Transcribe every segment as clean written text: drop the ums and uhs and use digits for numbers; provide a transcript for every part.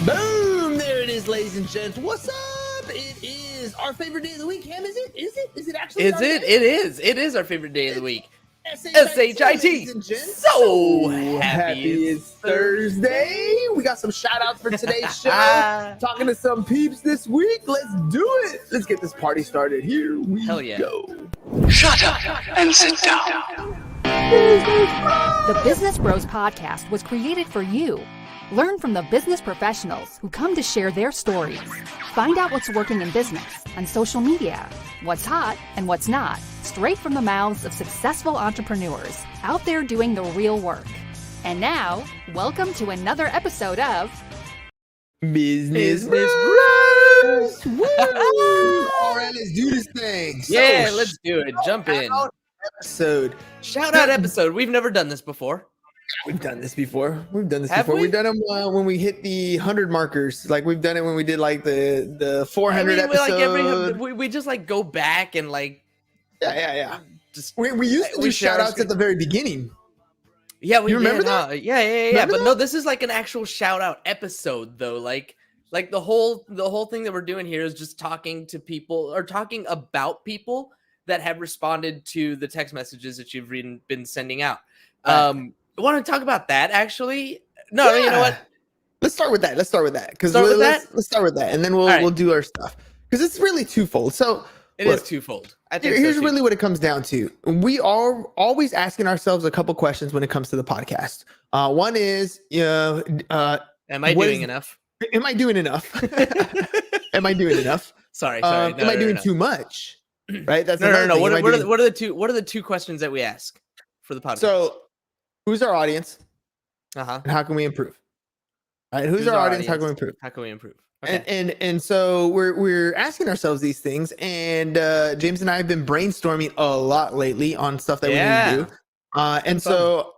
Boom! There it is, ladies and gents. What's up? It is our favorite day of the week. Cam, is it? Is it actually? Is it? It is. It is our favorite day of the week. SHIT. ladies and gents. So happy it's Thursday. We got some shout outs for today's show. Talking to some peeps this week. Let's do it. Let's get this party started. Here we go. Shut up and sit down. The Business Bros Podcast was created for you. Learn from the business professionals who come to share their stories. Find out what's working in business, on social media, what's hot and what's not, straight from the mouths of successful entrepreneurs out there doing the real work. And now, welcome to another episode of Business Bros. Woo! All right, let's do this thing. Yeah, let's do it. Jump in. Shout out episode. We've never done this before. We've done this before. We've done We? done them when we hit the 100 markers. Like we've done it when we did like the 400 episode. We just like go back and like yeah. Just we used to do shout outs at the very beginning. Yeah, we remember did, that? Yeah. Remember But that? no, this is like an actual shout out episode though. Like the whole thing that we're doing here is just talking to people or talking about people that have responded to the text messages that you've been sending out. I want to talk about that actually. No, Yeah. You know what? Let's start with that. Let's start with that. Let's start with that, and then we'll do our stuff because it's really twofold. So It is twofold. I think here's so too. really what it comes down to. We are always asking ourselves a couple questions when it comes to the podcast. One is, Am I doing enough? Am I doing enough? Am I doing enough? Sorry. Am I doing too much? Right. That's No. another thing. What are the two questions that we ask for the podcast? So, who's our audience? Uh-huh. And how can we improve? All right. Who's our audience? How can we improve? How can we improve? Okay. And so we're asking ourselves these things, and James and I have been brainstorming a lot lately on stuff that we need to do. And so,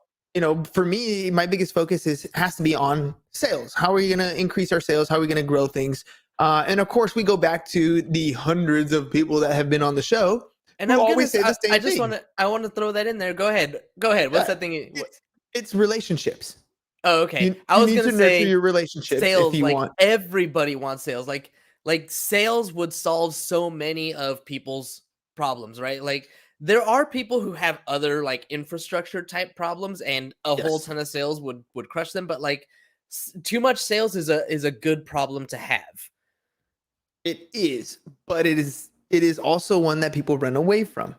for me, my biggest focus has to be on sales. How are we going to increase our sales? How are we going to grow things? And of course, we go back to the hundreds of people that have been on the show. And I always say the same thing. I want to throw that in there. Go ahead. What's that thing? It's relationships. Oh, okay. I was going to say your relationships. Sales, if you want. Everybody wants sales. Like sales would solve so many of people's problems, right? Like there are people who have other like infrastructure type problems, and a whole ton of sales would crush them. But like too much sales is a good problem to have. It is, but it is also one that people run away from.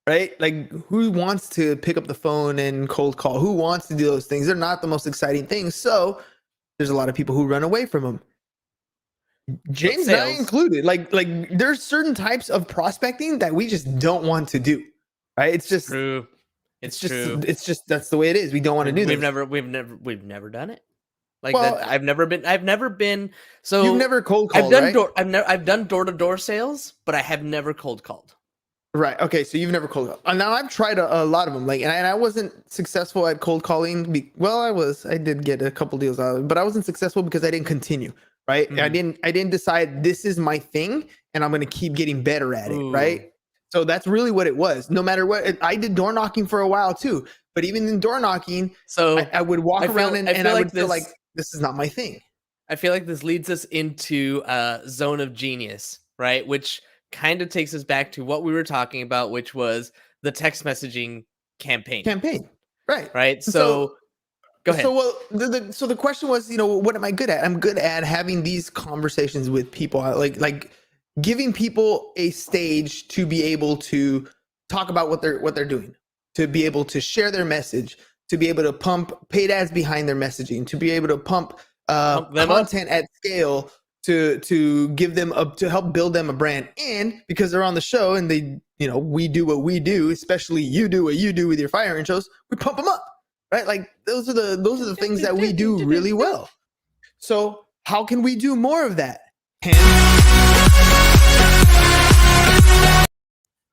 Right? Like who wants to pick up the phone and cold call? Who wants to do those things? They're not the most exciting things. So there's a lot of people who run away from them. James and I included. Like there's certain types of prospecting that we just don't want to do. Right? It's just true. It's just that's the way it is. We don't want to do this. We've never done it. Like well, that, I've never been. So you've never cold called. I've done door-to-door sales, but I have never cold called. Right. Okay. So you've never cold called. Now I've tried a lot of them. Like, and I wasn't successful at cold calling. I did get a couple deals out of it, but I wasn't successful because I didn't continue. Right. Mm-hmm. I didn't decide this is my thing and I'm going to keep getting better at it. Right. So that's really what it was. No matter what, I did door knocking for a while too. But even in door knocking, so I would walk around and I would feel like this is not my thing. I feel like this leads us into a zone of genius, right? Which kind of takes us back to what we were talking about, which was the text messaging campaign. Right. So go ahead. So so the question was, what am I good at? I'm good at having these conversations with people, like giving people a stage to be able to talk about what they're doing, to be able to share their message, to be able to pump paid ads behind their messaging, to be able to pump content at scale, to give them to help build them a brand. And because they're on the show and they, we do what we do, especially you do what you do with your fire intros, we pump them up, right? Like those are the things that we do really well. So how can we do more of that?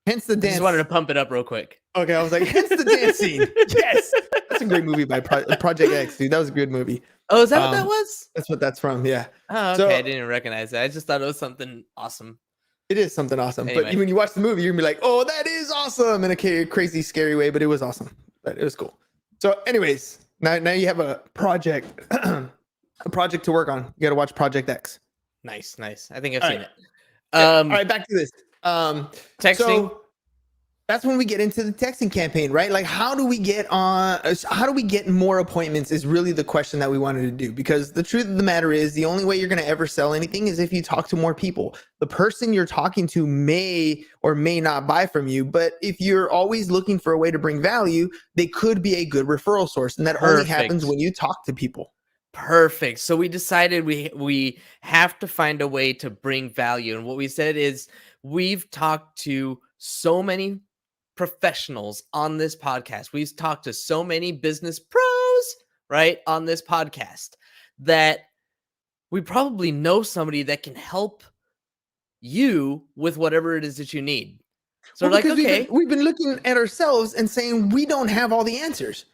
Hence the dance. I just wanted to pump it up real quick. Okay, I was like, hence the dance scene. Yes, that's a great movie by Project X, dude. That was a good movie. Oh, is that what that was? That's what that's from. Yeah. Oh, okay. So, I didn't even recognize that. I just thought it was something awesome. It is something awesome. Anyway. But when you watch the movie, you're gonna be like, "Oh, that is awesome!" in a crazy, scary way. But it was awesome. But it was cool. So, anyways, now you have a project a project to work on. You got to watch Project X. Nice. I think I've All seen right. it. All right, back to this. Texting. So that's when we get into the texting campaign, right? Like, how do we get more appointments is really the question that we wanted to do, because the truth of the matter is the only way you're going to ever sell anything is if you talk to more people. The person you're talking to may or may not buy from you, but if you're always looking for a way to bring value, they could be a good referral source. And that only happens when you talk to people. Perfect. So we decided we have to find a way to bring value. And what we said is we've talked to so many professionals on this podcast. We've talked to so many business pros, right, on this podcast, that we probably know somebody that can help you with whatever it is that you need. So Well, we're like, because okay, we've been looking at ourselves and saying we don't have all the answers.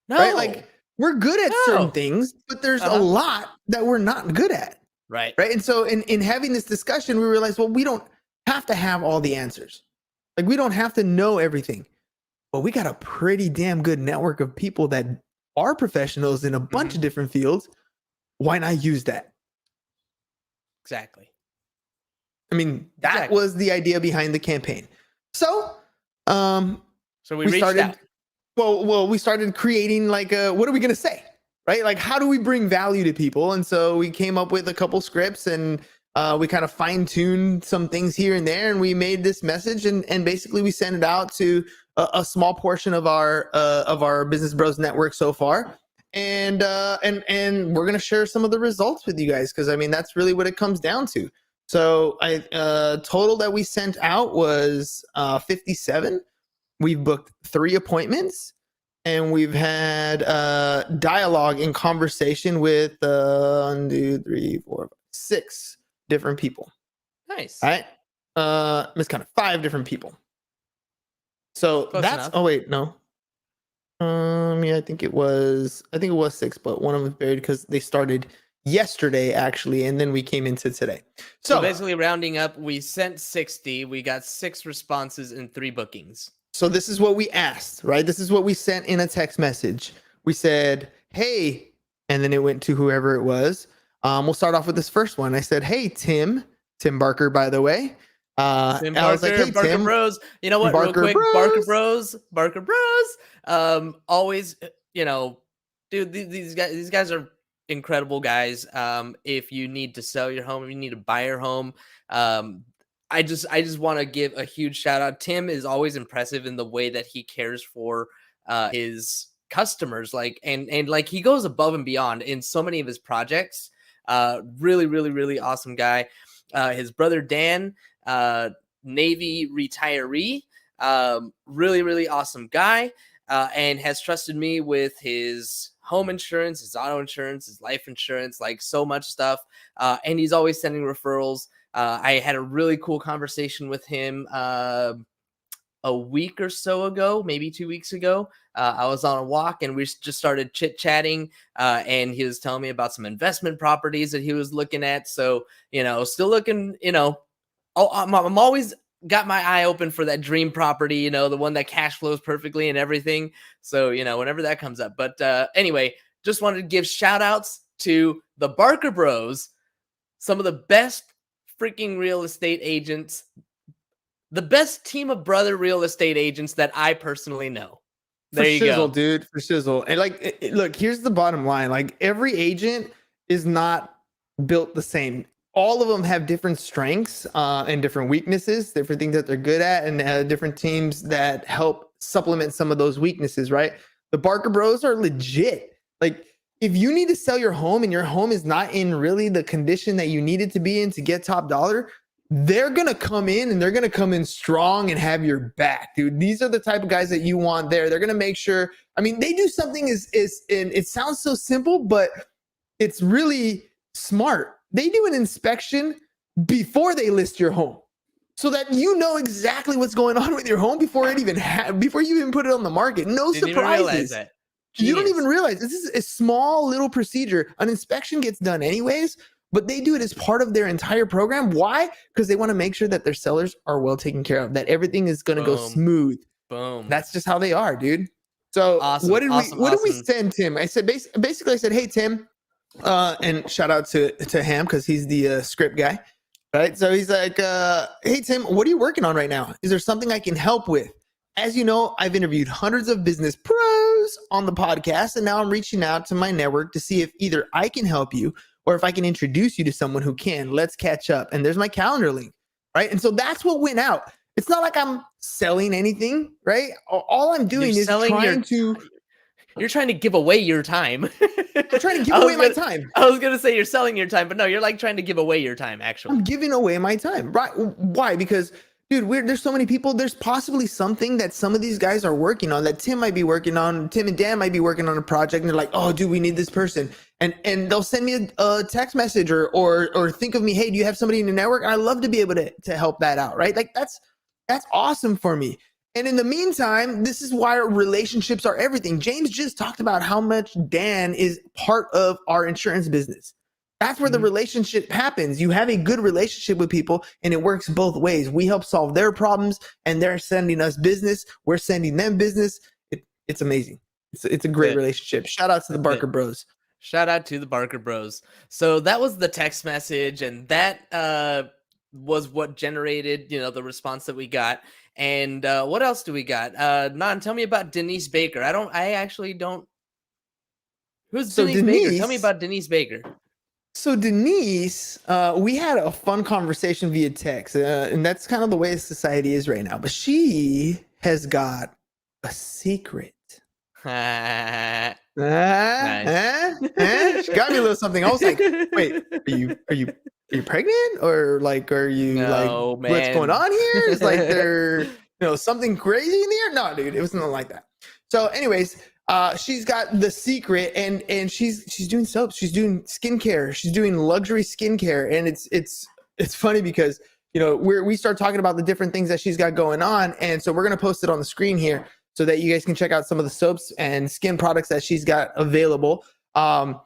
no, Right? Like, we're good at certain No. things, but there's a Uh-huh. lot that we're not good at. right. Right. And so in having this discussion, we realized, well, we don't have to have all the answers. Like, we don't have to know everything, but we got a pretty damn good network of people that are professionals in a bunch of different fields. Why not use that? Exactly. I mean, that was the idea behind the campaign. So, So we reached started, out. Well, we started creating like what are we going to say? Right? Like, how do we bring value to people? And so we came up with a couple scripts, and we kind of fine-tuned some things here and there, and we made this message, and basically we sent it out to a small portion of our Business Bros network so far. And we're going to share some of the results with you guys, because I mean, that's really what it comes down to. So total that we sent out was 57. We've booked 3 appointments, and we've had dialogue and conversation with 1, 2, 3, 4, 6 different people. Nice. All right. Miscounted 5 different people. So Close that's enough. Oh wait, no. Yeah, I think it was 6, but one of them was buried because they started yesterday actually, and then we came into today. So basically, rounding up, we sent 60. We got 6 responses and 3 bookings. So this is what we asked, right? This is what we sent in a text message. We said, hey, and then it went to whoever it was. We'll start off with this first one. I said, hey, Tim Barker, by the way. Tim I Barker, was like, hey, Barker Tim, Bros. You know what? Barker Real quick, Bros. Barker Bros. Always, dude, these guys are incredible guys. If you need to sell your home, if you need to buy your home, I just want to give a huge shout out. Tim is always impressive in the way that he cares for his customers, like and like he goes above and beyond in so many of his projects. Really, really, really awesome guy. His brother Dan, Navy retiree, really, really awesome guy, and has trusted me with his home insurance, his auto insurance, his life insurance, like so much stuff. And he's always sending referrals. I had a really cool conversation with him a week or so ago, maybe 2 weeks ago. I was on a walk and we just started chit chatting, and he was telling me about some investment properties that he was looking at. So, still looking, I'm always got my eye open for that dream property, the one that cash flows perfectly and everything. So, whenever that comes up. But anyway, just wanted to give shout outs to the Barker Bros, some of the best freaking real estate agents, the best team of brother real estate agents that I personally know. There you go, dude, for shizzle. And like, look, here's the bottom line. Like, every agent is not built the same. All of them have different strengths and different weaknesses, different things that they're good at, and different teams that help supplement some of those weaknesses, right? The Barker Bros are legit. Like, if you need to sell your home and your home is not in really the condition that you need it to be in to get top dollar, they're going to come in, and they're going to come in strong and have your back, dude. These are the type of guys that you want there. They're going to make sure, I mean, they do something and it sounds so simple, but it's really smart. They do an inspection before they list your home, so that you know exactly what's going on with your home before you even put it on the market. No Didn't even realize surprises. that. You don't Genius. even realize this is a small little procedure. An inspection gets done anyways, but they do it as part of their entire program. Why? Because they want to make sure that their sellers are well taken care of, that everything is going to go smooth. Boom. That's just how they are, dude. So Awesome, what did awesome, we awesome. send Tim? I said basically I said, hey Tim, And shout out to Ham because he's the script guy. Right. So he's like, hey, Tim, what are you working on right now? Is there something I can help with? As you know, I've interviewed hundreds of business pros on the podcast, and now I'm reaching out to my network to see if either I can help you or if I can introduce you to someone who can. Let's catch up. And there's my calendar link. Right. And so that's what went out. It's not like I'm selling anything. Right. All I'm doing is you're trying to give away your time. I'm trying to give away my time. I was going to say you're selling your time, but no, you're like trying to give away your time, actually. I'm giving away my time. Right. Why? Because, dude, there's so many people. There's possibly something that some of these guys are working on that Tim might be working on. Tim and Dan might be working on a project, and they're like, oh, dude, we need this person. And they'll send me a text message or think of me. Hey, do you have somebody in the network? And I love to be able to help that out. Right. Like that's awesome for me. And in the meantime, this is why relationships are everything. James just talked about how much Dan is part of our insurance business. That's where the relationship happens. You have a good relationship with people and it works both ways. We help solve their problems and they're sending us business. We're sending them business. It's amazing. It's a great relationship. Shout out to the Barker Bros. Shout out to the Barker Bros. So that was the text message, and that was what generated, the response that we got. And what else do we got? Nan, tell me about Denise Baker. I actually don't. Who's Denise Baker? Tell me about Denise Baker. So Denise, we had a fun conversation via text, and that's kind of the way society is right now. But she has got a secret. Nice. She got me a little something. I was like, wait, are you pregnant or like are you what's going on here? It's like there something crazy in here. No, dude, it was nothing like that. So anyways, she's got the secret and she's doing soaps, she's doing skincare, she's doing luxury skincare, and it's funny because we start talking about the different things that she's got going on, and so we're gonna post it on the screen here so that you guys can check out some of the soaps and skin products that she's got available. But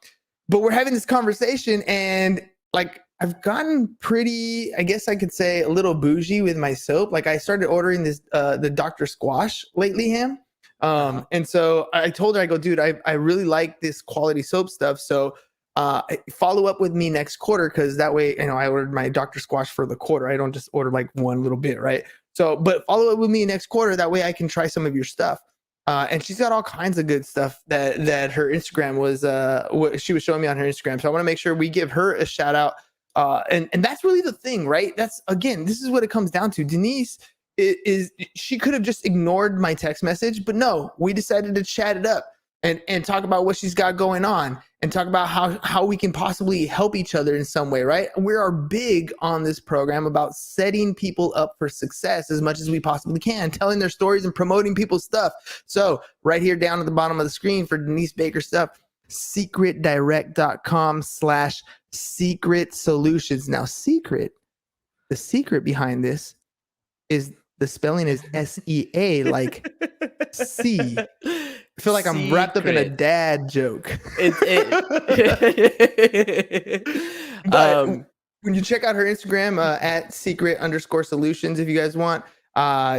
we're having this conversation, and like I've gotten pretty, I guess I could say, a little bougie with my soap. Like I started ordering this the Dr. Squash lately, Ham. And so I told her, I go, dude, I really like this quality soap stuff. So follow up with me next quarter, because that way, I ordered my Dr. Squash for the quarter. I don't just order like one little bit, right? So, but follow up with me next quarter. That way I can try some of your stuff. And she's got all kinds of good stuff that her Instagram was, what she was showing me on her Instagram. So I want to make sure we give her a shout out. And that's really the thing, right? This is what it comes down to. Denise she could have just ignored my text message, but no, we decided to chat it up and talk about what she's got going on and talk about how we can possibly help each other in some way, right? We are big on this program about setting people up for success as much as we possibly can, telling their stories and promoting people's stuff. So right here down at the bottom of the screen for Denise Baker stuff, secretdirect.com/secret solutions. Now, the secret behind this is the spelling is SEA, like C. I feel like I'm wrapped up in a dad joke. But when you check out her Instagram at secret_solutions, if you guys want,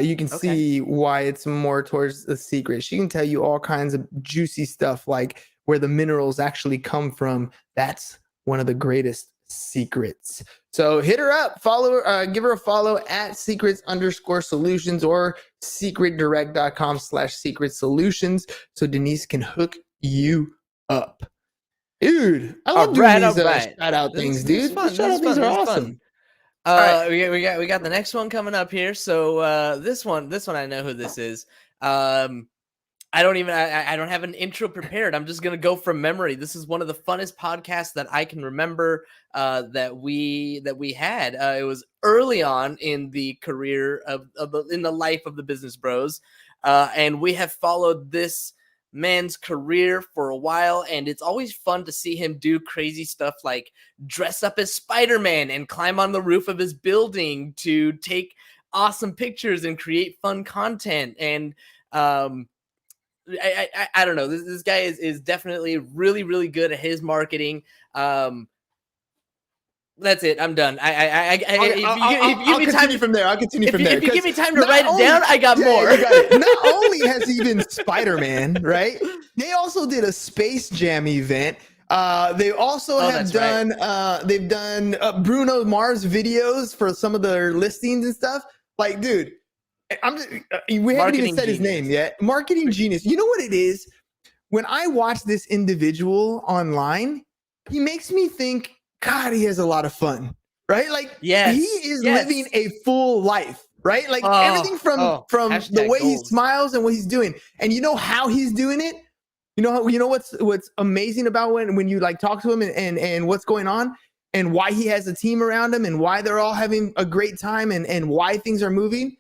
you can see why it's more towards the secret. She can tell you all kinds of juicy stuff, like where the minerals actually come from. That's one of the greatest secrets. So hit her up, follow her, give her a follow at secrets_solutions or secretdirect.com/secret solutions so Denise can hook you up. Dude, I love doing these shout out things, dude. Shout out things are awesome. Right. we got the next one coming up here. So this one I know who this is. I don't have an intro prepared. I'm just going to go from memory. This is one of the funnest podcasts that I can remember that we had. It was early on in the career in the life of the Business Bros. And we have followed this man's career for a while. And it's always fun to see him do crazy stuff like dress up as Spider-Man and climb on the roof of his building to take awesome pictures and create fun content. And, I don't know. This guy is definitely really, really good at his marketing. That's it. I'm done. I'll continue from there. If you give me time to write it down, I got more. Not only has he been Spider-Man, right? They also did a Space Jam event. They also have done they've done Bruno Mars videos for some of their listings and stuff. Like, dude, we haven't even said his name yet. Marketing genius. You know what it is? When I watch this individual online, he makes me think, God, he has a lot of fun, right? Like, he is living a full life, right? Like everything from the way he smiles and what he's doing, and you know how he's doing it. You know what's amazing about when you like talk to him and what's going on and why he has a team around him and why they're all having a great time and why things are moving.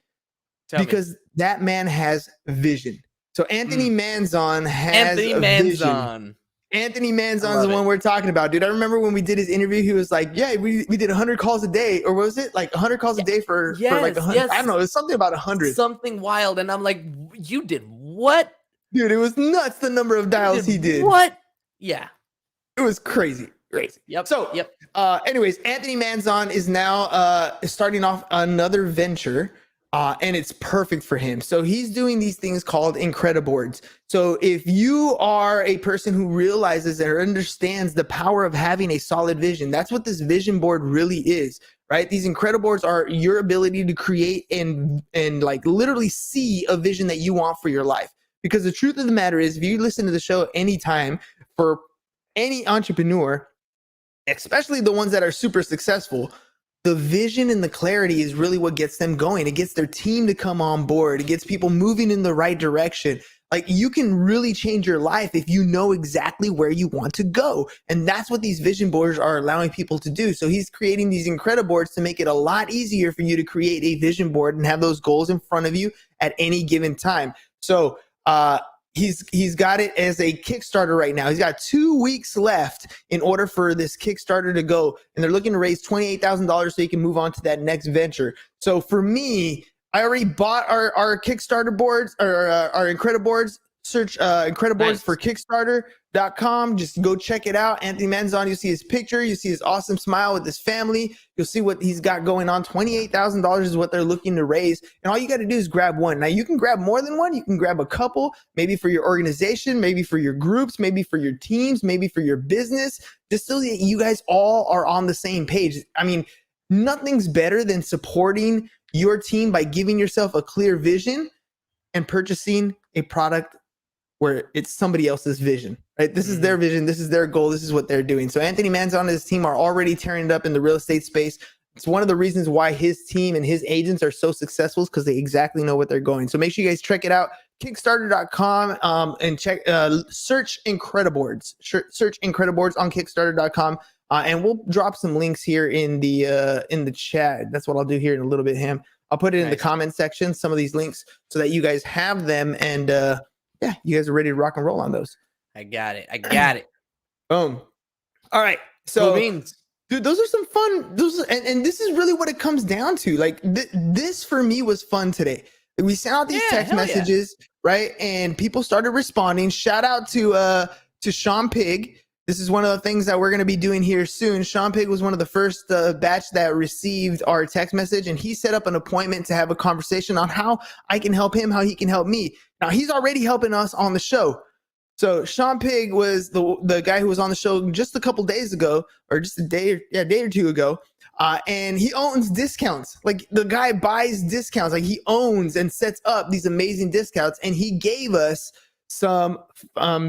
Because that man has vision. So Anthony Manzon has vision. Anthony Manzon's the one we're talking about, dude. I remember when we did his interview, he was like, yeah, we did 100 calls a day. Or what was it? Like 100 calls a day for like 100. Yes. I don't know. It was something about 100. Something wild. And I'm like, you did what? Dude, it was nuts the number of dials he did. What? Yeah. It was crazy. Crazy. Yep. So, anyways, Anthony Manzon is now starting off another venture. And it's perfect for him. So he's doing these things called Incrediboards. So if you are a person who realizes or understands the power of having a solid vision, that's what this vision board really is, right? These Incrediboards are your ability to create and like literally see a vision that you want for your life. Because the truth of the matter is, if you listen to the show anytime, for any entrepreneur, especially the ones that are super successful, the vision and the clarity is really what gets them going. It gets their team to come on board. It gets people moving in the right direction. Like, you can really change your life if you know exactly where you want to go. And that's what these vision boards are allowing people to do. So he's creating these Incrediboards to make it a lot easier for you to create a vision board and have those goals in front of you at any given time. So he's got it as a Kickstarter right now. He's got 2 weeks left in order for this Kickstarter to go, and they're looking to raise $28,000 so he can move on to that next venture. So for me, I already bought our Kickstarter boards, or our Incrediboards. Search Incrediboards for Kickstarter.com. Just go check it out. Anthony Manzon, you see his picture, you see his awesome smile with his family. You'll see what he's got going on. $28,000 is what they're looking to raise. And all you got to do is grab one. Now, you can grab more than one. You can grab a couple, maybe for your organization, maybe for your groups, maybe for your teams, maybe for your business, just so that you guys all are on the same page. I mean, nothing's better than supporting your team by giving yourself a clear vision and purchasing a product where it's somebody else's vision, right? This is their vision. This is their goal. This is what they're doing. So Anthony Manzon and his team are already tearing it up in the real estate space. It's one of the reasons why his team and his agents are so successful, is because they exactly know what they're going. So make sure you guys check it out. Kickstarter.com and check, search Incrediboards. Search Incrediboards on Kickstarter.com. And we'll drop some links here in the chat. That's what I'll do here in a little bit, Ham. I'll put it in the comment section, some of these links, so that you guys have them. And yeah, you guys are ready to rock and roll on those. I got it. Boom. All right. So, dude, those are some fun. And this is really what it comes down to. Like, this for me was fun today. We sent out these text messages, right? And people started responding. Shout out to Sean Pig. This is one of the things that we're going to be doing here soon. Sean Pig was one of the first batch that received our text message, and he set up an appointment to have a conversation on how I can help him, how he can help me. Now, he's already helping us on the show. So Sean Pig was the guy who was on the show just a couple days ago, or just a day or two ago. And he owns discounts. Like, the guy buys discounts. Like, he owns and sets up these amazing discounts. And he gave us some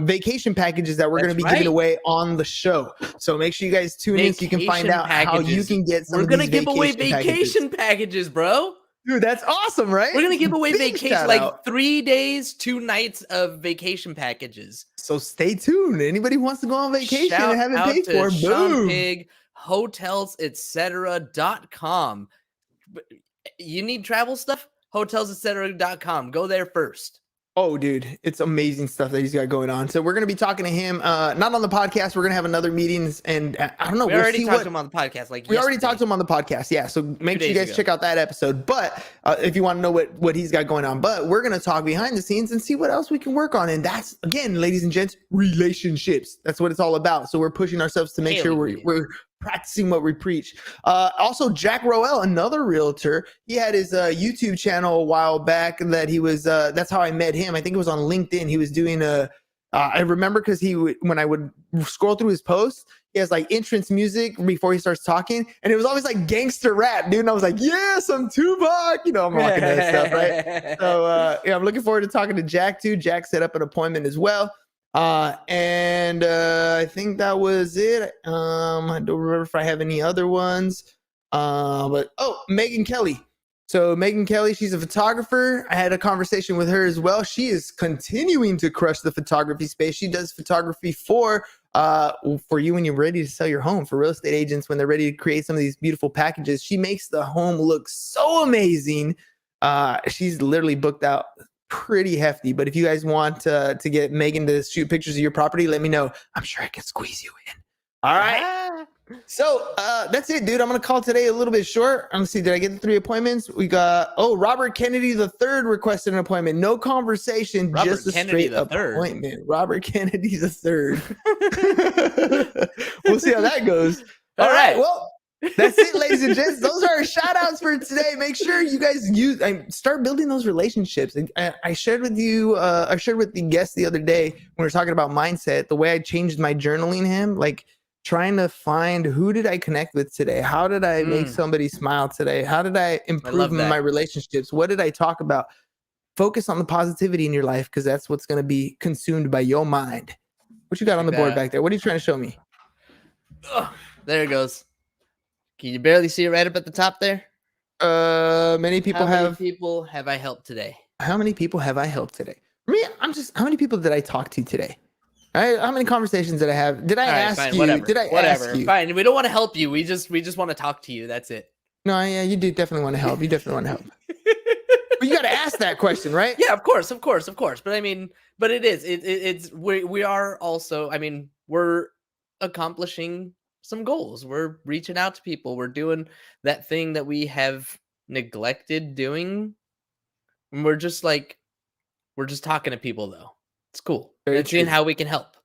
vacation packages that we're going to be giving away on the show. So make sure you guys tune in so you can find out how you can get some of these vacation packages. We're going to give away vacation packages, bro. Dude, that's awesome, right? We're going to give away vacation, like 3 days, 2 nights of vacation packages. So stay tuned. Anybody who wants to go on vacation Shout and have it paid for, boom. Pig, hotels, etc.com. You need travel stuff? Hotels, etc.com. Go there first. Oh, dude, it's amazing stuff that he's got going on. So we're going to be talking to him, not on the podcast. We're going to have another meeting, and I don't know. We already talked to him on the podcast. We already talked to him on the podcast. Yeah. So make sure you guys check out that episode. But if you want to know what he's got going on, but we're going to talk behind the scenes and see what else we can work on. And that's, again, ladies and gents, relationships. That's what it's all about. So we're pushing ourselves to make sure we're practicing what we preach. Also, Jack Roel, another realtor, he had his YouTube channel a while back that he was, that's how I met him. I think it was on LinkedIn. He was doing I remember because when I would scroll through his posts, he has like entrance music before he starts talking, and it was always like gangster rap, dude. And I was like, yes, I'm Tupac. You know, I'm rocking that stuff, right? So I'm looking forward to talking to Jack too. Jack set up an appointment as well. And I think that was it. I don't remember if I have any other ones. But Megan Kelly. So Megan Kelly, she's a photographer. I had a conversation with her as well. She is continuing to crush the photography space. She does photography for you when you're ready to sell your home, for real estate agents when they're ready to create some of these beautiful packages. She makes the home look so amazing. She's literally booked out pretty hefty. But if you guys want to get Megan to shoot pictures of your property, let me know. I'm sure I can squeeze you in. All right. So that's it, dude. I'm going to call today a little bit short. I'm going to see, did I get the 3 appointments? We got, Robert Kennedy III requested an appointment. No conversation, just a straight appointment. Robert Kennedy III. We'll see how that goes. All right. Well, that's it, ladies and gents. Those are our shout outs for today. Make sure you guys start building those relationships. I shared with you, I shared with the guest the other day when we were talking about mindset, the way I changed my journaling him, like trying to find who did I connect with today? How did I make somebody smile today? How did I improve my relationships? What did I talk about? Focus on the positivity in your life, because that's what's going to be consumed by your mind. What you got on the board back there? What are you trying to show me? There it goes. Can you barely see it right up at the top there? How many people have I helped today? How many people have I helped today? How many people did I talk to today? How many conversations did I have? Did I ask you? Whatever. Did I ask you? Fine. We don't want to help you. We just want to talk to you. That's it. No, yeah, you do definitely want to help. You definitely want to help. But you got to ask that question, right? Yeah, of course. But I mean, but we are also, I mean, we're accomplishing some goals. We're reaching out to people. We're doing that thing that we have neglected doing. And we're just talking to people though. It's cool. And seeing how we can help.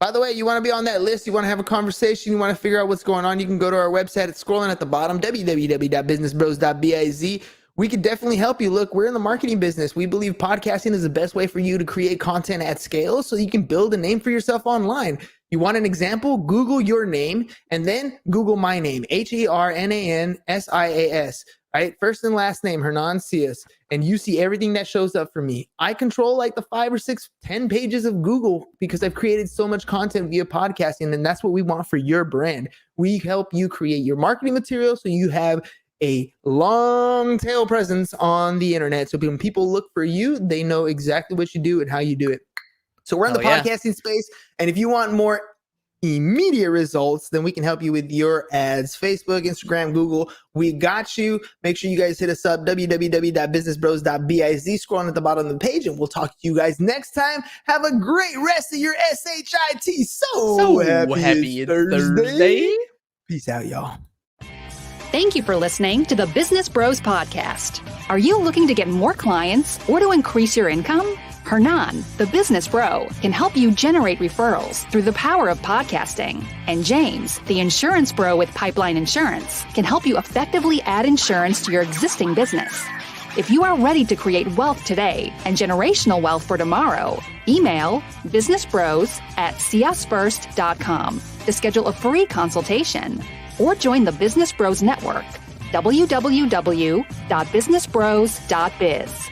By the way, you want to be on that list, you want to have a conversation, you want to figure out what's going on, you can go to our website. It's scrolling at the bottom, www.businessbros.biz. We could definitely help you. Look, we're in the marketing business. We believe podcasting is the best way for you to create content at scale so you can build a name for yourself online. You want an example? Google your name and then Google my name, HERNANSIAS. Right? First and last name, Hernan Sias. And you see everything that shows up for me. I control like the 5 or 6, 10 pages of Google because I've created so much content via podcasting. And that's what we want for your brand. We help you create your marketing material so you have a long tail presence on the internet. So when people look for you, they know exactly what you do and how you do it. So we're in the podcasting space. And if you want more immediate results, then we can help you with your ads. Facebook, Instagram, Google, we got you. Make sure you guys hit us up, www.businessbros.biz. Scrolling at the bottom of the page, and we'll talk to you guys next time. Have a great rest of your SHIT. So happy it's Thursday. Peace out, y'all. Thank you for listening to the Business Bros Podcast. Are you looking to get more clients or to increase your income? Hernan, the business bro, can help you generate referrals through the power of podcasting. And James, the insurance bro with Pipeline Insurance, can help you effectively add insurance to your existing business. If you are ready to create wealth today and generational wealth for tomorrow, email businessbros@siasfirst.com to schedule a free consultation or join the Business Bros Network, www.businessbros.biz.